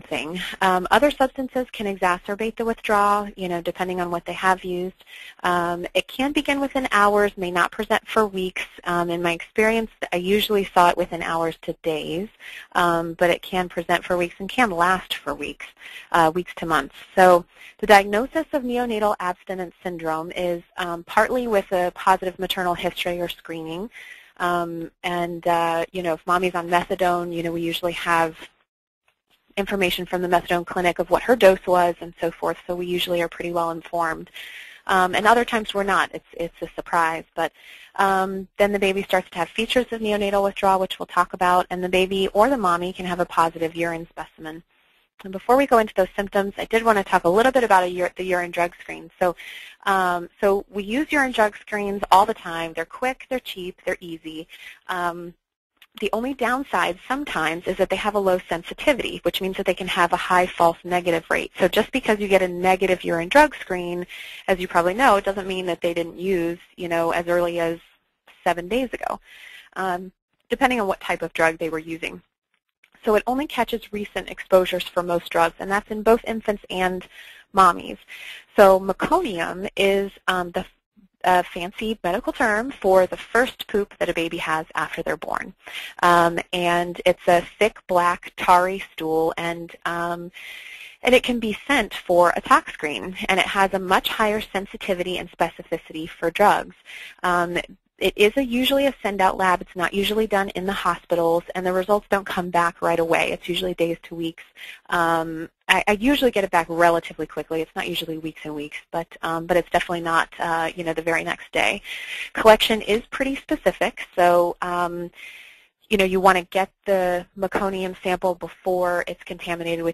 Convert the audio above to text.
thing. Other substances can exacerbate the withdrawal, depending on what they have used. It can begin within hours, may not present for weeks. In my experience, I usually saw it within hours to days, but it can present for weeks and can last for weeks, weeks to months. So the diagnosis of neonatal abstinence syndrome is partly with a positive maternal history or screening. If mommy's on methadone, we usually have information from the methadone clinic of what her dose was and so forth, so we usually are pretty well informed. And other times we're not. It's a surprise. But then the baby starts to have features of neonatal withdrawal, which we'll talk about, and the baby or the mommy can have a positive urine specimen. And before we go into those symptoms, I did want to talk a little bit about the urine drug screen. So we use urine drug screens all the time. They're quick, they're cheap, they're easy. The only downside sometimes is that they have a low sensitivity, which means that they can have a high false negative rate. So just because you get a negative urine drug screen, as you probably know, it doesn't mean that they didn't use, as early as 7 days ago, depending on what type of drug they were using. So it only catches recent exposures for most drugs, and that's in both infants and mommies. So meconium is the fancy medical term for the first poop that a baby has after they're born. And it's a thick, black, tarry stool, and it can be sent for a tox screen, and it has a much higher sensitivity and specificity for drugs. It is usually a send-out lab. It's not usually done in the hospitals, and the results don't come back right away. It's usually days to weeks. I usually get it back relatively quickly. It's not usually weeks and weeks, but it's definitely not, the very next day. Collection is pretty specific, so you want to get the meconium sample before it's contaminated with